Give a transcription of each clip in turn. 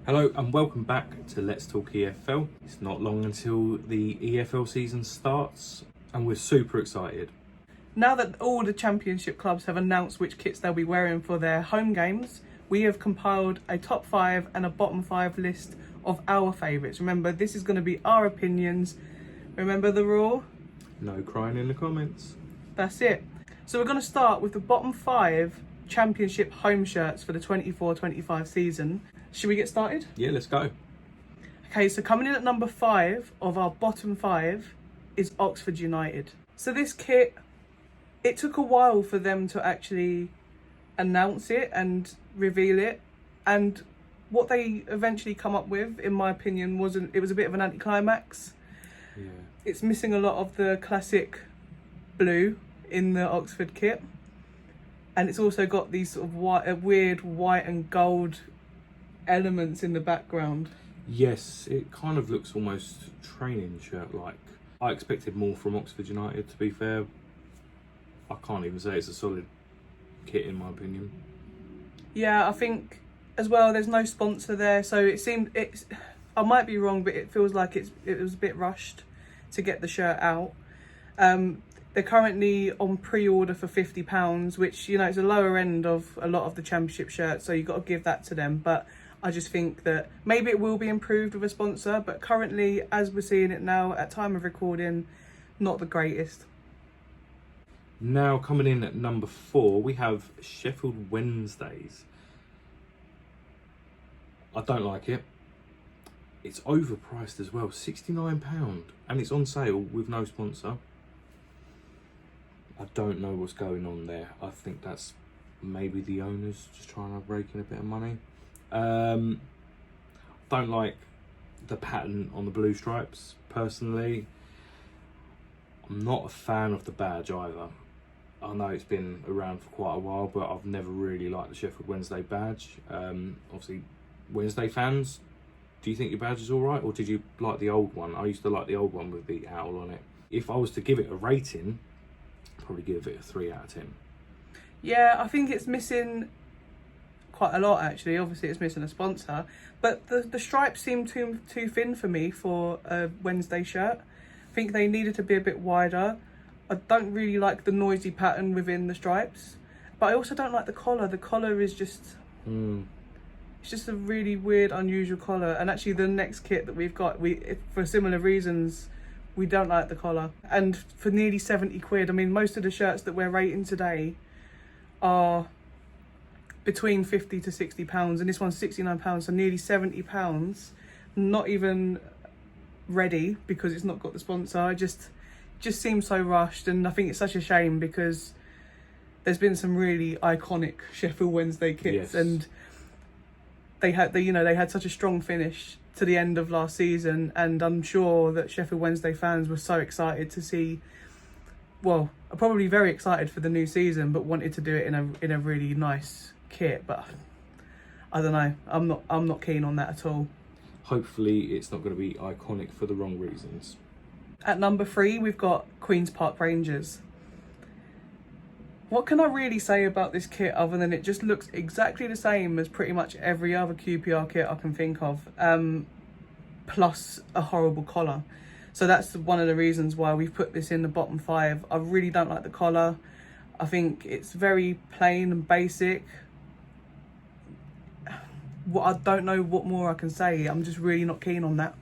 Hello and welcome back to Let's Talk EFL. It's not long until the EFL season starts and we're super excited. Now that all the championship clubs have announced which kits they'll be wearing for their home games, we have compiled a top 5 and a bottom 5 list of our favourites. Remember, this is going to be our opinions. Remember the rule? No crying in the comments. That's it. So we're going to start with the bottom 5 championship home shirts for the 24-25 season. Should we get started? Yeah, let's go. Okay, so coming in at number 5 of our bottom 5 is Oxford United. So this kit, it took a while for them to actually announce it and reveal it, and what they eventually come up with, in my opinion, was a bit of an anticlimax. Yeah. It's missing a lot of the classic blue in the Oxford kit, and it's also got these sort of weird white and gold elements in the background. Yes, it kind of looks almost training shirt like. I expected more from Oxford United, to be fair. I can't even say it's a solid kit in my opinion. Yeah, I think as well there's no sponsor there, so I might be wrong, but it feels like it was a bit rushed to get the shirt out. They're currently on pre-order for £50, which, you know, it's a lower end of a lot of the championship shirts, so you've got to give that to them. But I just think that maybe it will be improved with a sponsor, but currently, as we're seeing it now, at time of recording, not the greatest. Now coming in at number 4, we have Sheffield Wednesdays. I don't like it. It's overpriced as well, £69, and it's on sale with no sponsor. I don't know what's going on there. I think that's maybe the owners just trying to rake in a bit of money. Don't like the pattern on the blue stripes, personally. I'm not a fan of the badge either. I know it's been around for quite a while, but I've never really liked the Sheffield Wednesday badge. Obviously, Wednesday fans, do you think your badge is all right, or did you like the old one? I used to like the old one with the owl on it. If I was to give it a rating, I'd probably give it a 3 out of 10. Yeah, I think it's missing quite a lot, actually. Obviously, it's missing a sponsor, but the stripes seem too thin for me for a Wednesday shirt. I think they needed to be a bit wider. I don't really like the noisy pattern within the stripes, but I also don't like the collar. The collar is just... It's just a really weird, unusual collar. And actually the next kit that we've got, for similar reasons, we don't like the collar. And for nearly 70 quid, I mean, most of the shirts that we're rating today are between 50 to 60 pounds, and this one's 69 pounds, so nearly 70 pounds, not even ready because it's not got the sponsor. It just seems so rushed, and I think it's such a shame because there's been some really iconic Sheffield Wednesday kits. Yes. And they had such a strong finish to the end of last season, and I'm sure that Sheffield Wednesday fans were so excited to see, well, are probably very excited for the new season, but wanted to do it in a really nice kit. But I don't know, I'm not keen on that at all. Hopefully it's not going to be iconic for the wrong reasons. At number 3, we've got Queen's Park Rangers. What can I really say about this kit other than it just looks exactly the same as pretty much every other QPR kit I can think of, plus a horrible collar. So that's one of the reasons why we've put this in the bottom 5. I really don't like the collar. I think it's very plain and basic. I don't know what more I can say. I'm just really not keen on that.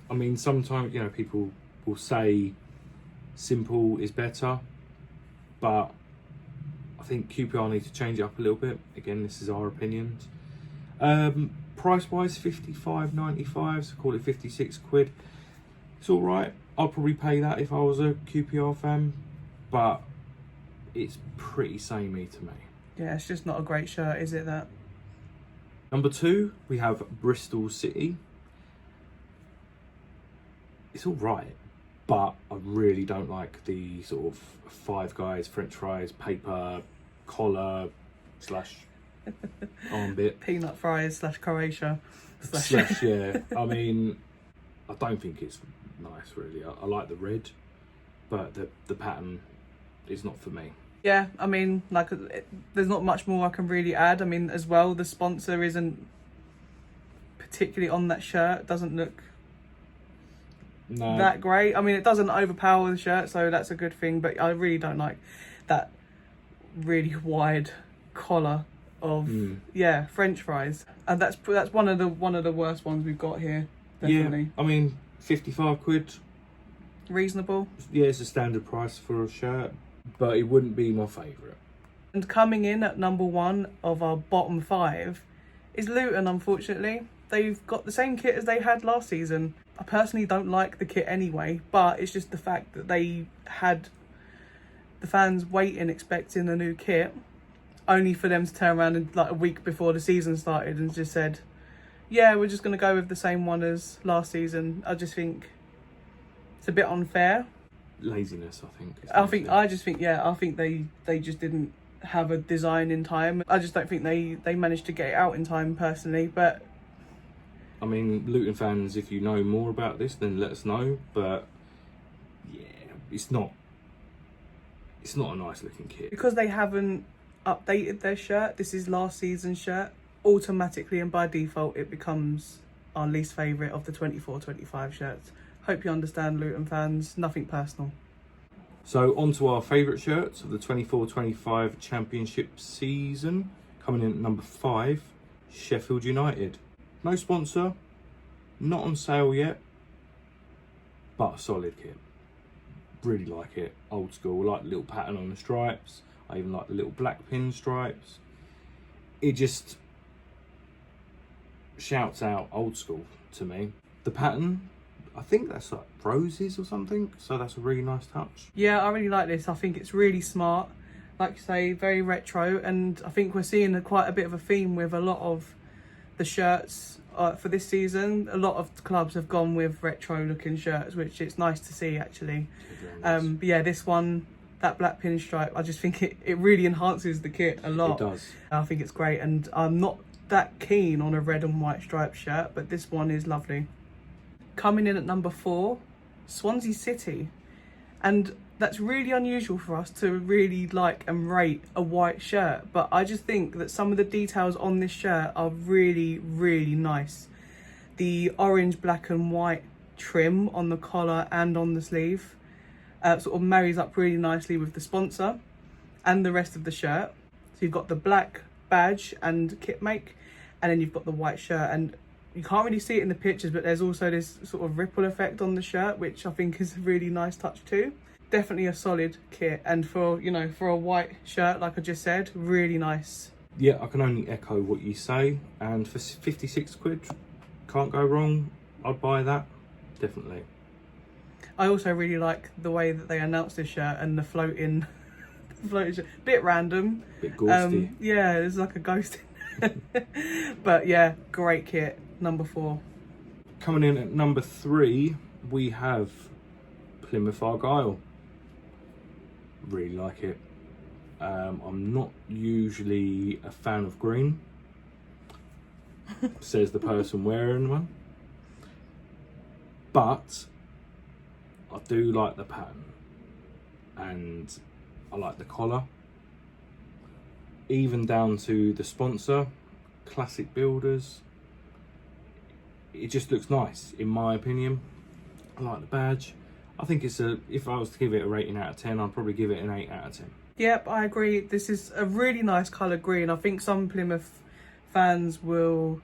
I mean, sometimes, you know, people will say simple is better, but I think QPR need to change it up a little bit. Again, this is our opinions. Price wise, £55.95, so call it 56 quid. It's all right. I'd probably pay that if I was a QPR fan, but it's pretty samey to me. Yeah, it's just not a great shirt, is it, that? Number 2, we have Bristol City. It's all right, but I really don't like the sort of Five Guys, French fries, paper, collar, / arm bit. Peanut fries / Croatia. / yeah. I mean, I don't think it's nice, really. I like the red, but the pattern is not for me. Yeah, I mean, like, there's not much more I can really add. I mean, as well, the sponsor isn't particularly on that shirt, doesn't look No. that great. I mean, it doesn't overpower the shirt, so that's a good thing, but I really don't like that really wide collar of French fries, and that's one of the worst ones we've got here. Definitely. Yeah, I mean, 55 quid. Reasonable. Yeah, it's a standard price for a shirt, but it wouldn't be my favourite. And coming in at number 1 of our bottom 5 is Luton, unfortunately. They've got the same kit as they had last season. I personally don't like the kit anyway, but it's just the fact that they had the fans waiting, expecting a new kit, only for them to turn around and, like, a week before the season started and just said, yeah, we're just going to go with the same one as last season. I just think it's a bit unfair. Laziness, I think. I think they just didn't have a design in time. I just don't think they managed to get it out in time, personally. But I mean, Luton fans, if you know more about this, then let us know. But yeah, it's not a nice looking kit. because they haven't updated their shirt, this is last season's shirt, automatically and by default it becomes our least favourite of the 24-25 shirts. Hope you understand, Luton fans, nothing personal. So on to our favourite shirts of the 24-25 Championship season. Coming in at number 5, Sheffield United. No sponsor, not on sale yet, but a solid kit. Really like it, old school. I like the little pattern on the stripes. I even like the little black pin stripes. It just shouts out old school to me. The pattern, I think that's like roses or something, so that's a really nice touch. Yeah, I really like this. I think it's really smart, like you say, very retro, and I think we're seeing quite a bit of a theme with a lot of the shirts for this season. A lot of clubs have gone with retro looking shirts, which it's nice to see, actually. Nice. But yeah, this one, that black pinstripe, I just think it really enhances the kit a lot. It does. I think it's great, and I'm not that keen on a red and white striped shirt, but this one is lovely. Coming in at number 4, Swansea City. And that's really unusual for us to really like and rate a white shirt, but I just think that some of the details on this shirt are really, really nice. The orange, black and white trim on the collar and on the sleeve sort of marries up really nicely with the sponsor and the rest of the shirt. So you've got the black badge and kit make, and then you've got the white shirt, and you can't really see it in the pictures, but there's also this sort of ripple effect on the shirt, which I think is a really nice touch too. Definitely a solid kit, and for a white shirt, like I just said, really nice. Yeah, I can only echo what you say, and for 56 quid, can't go wrong. I'd buy that, definitely. I also really like the way that they announced this shirt and the floating shirt. Bit random. Bit ghosty. Yeah, there's like a ghost in but yeah, great kit. Number 4. Coming in at number 3, we have Plymouth Argyle. Really like it. I'm not usually a fan of green, says the person wearing one, but I do like the pattern and I like the collar, even down to the sponsor, Classic Builders. It just looks nice, in my opinion. I like the badge. I think it's if I was to give it a rating out of 10, I'd probably give it an 8 out of 10. Yep, I agree. This is a really nice colour green. I think some Plymouth fans will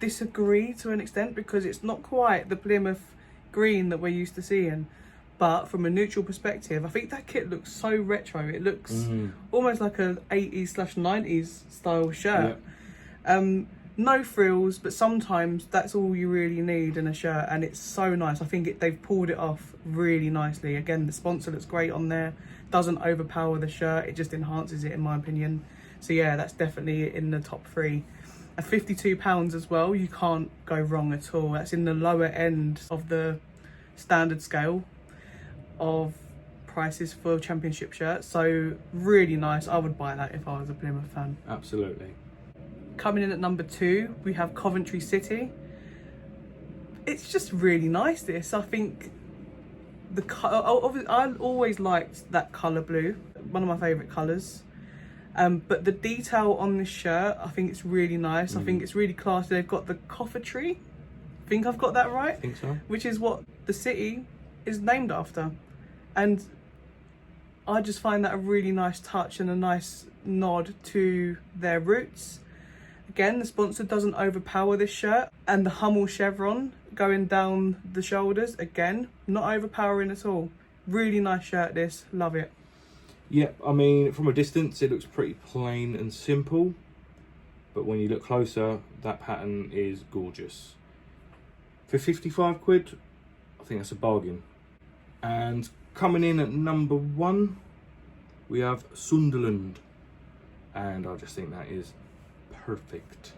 disagree to an extent because it's not quite the Plymouth green that we're used to seeing. But from a neutral perspective, I think that kit looks so retro. It looks almost like a 80s/90s style shirt. Yep. No frills, but sometimes that's all you really need in a shirt, and it's so nice. I think they've pulled it off really nicely. Again, the sponsor looks great on there. Doesn't overpower the shirt, it just enhances it, in my opinion. So yeah, that's definitely in the top 3. At £52 as well, you can't go wrong at all. That's in the lower end of the standard scale of prices for championship shirts. So really nice. I would buy that if I was a Plymouth fan. Absolutely. Coming in at number 2, we have Coventry City. It's just really nice, this. I think I always liked that colour blue, one of my favourite colours. But the detail on this shirt, I think it's really nice. I think it's really classy. They've got the coffertree. I think I've got that right. I think so. Which is what the city is named after. And I just find that a really nice touch and a nice nod to their roots. Again, the sponsor doesn't overpower this shirt. And the Hummel chevron going down the shoulders, again, not overpowering at all. Really nice shirt this, love it. Yeah, I mean, from a distance, it looks pretty plain and simple. But when you look closer, that pattern is gorgeous. For 55 quid, I think that's a bargain. And coming in at number 1, we have Sunderland. And I just think that is perfect.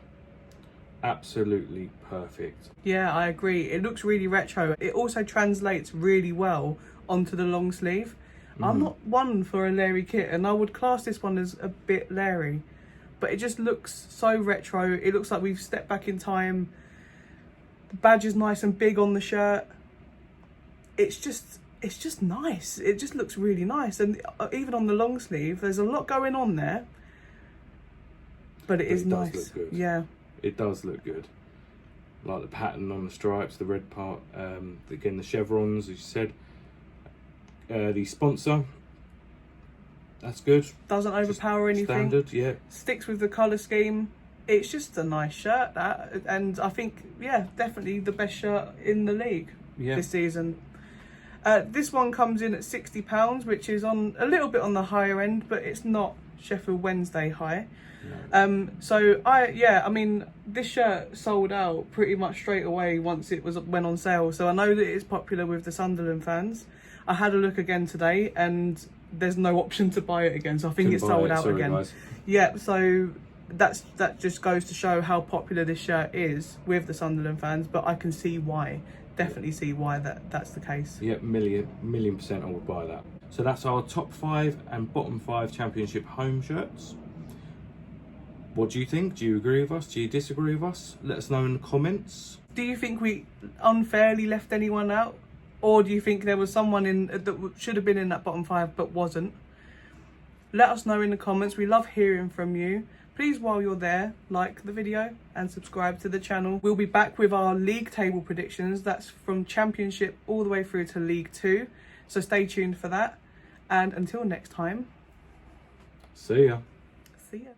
Absolutely perfect. Yeah, I agree. It looks really retro. It also translates really well onto the long sleeve. I'm not one for a Larry kit, and I would class this one as a bit Larry, but it just looks so retro. It looks like we've stepped back in time. The badge is nice and big on the shirt. It's just nice. It just looks really nice, and even on the long sleeve, there's a lot going on there, but it is nice. Does look good. Yeah, it does look good. Like the pattern on the stripes, the red part, again the chevrons, as you said. The sponsor, that's good. Doesn't overpower anything. Standard, yeah. Sticks with the colour scheme. It's just a nice shirt, that, and I think, yeah, definitely the best shirt in the league this season. This one comes in at £60, which is on a little bit on the higher end, but it's not Sheffield Wednesday high. No. I mean, this shirt sold out pretty much straight away once it went on sale. So I know that it's popular with the Sunderland fans. I had a look again today, and there's no option to buy it again. So I think it's sold out again. Guys. Yeah, so that just goes to show how popular this shirt is with the Sunderland fans. But I can see why. Definitely see why that's the case. Yeah, million percent I would buy that. So that's our top 5 and bottom 5 championship home shirts. What do you think? Do you agree with us? Do you disagree with us? Let us know in the comments. Do you think we unfairly left anyone out? Or do you think there was someone in that should have been in that bottom 5 but wasn't? Let us know in the comments. We love hearing from you. Please, while you're there, like the video and subscribe to the channel. We'll be back with our league table predictions. That's from Championship all the way through to League 2. So stay tuned for that. And until next time. See ya. See ya.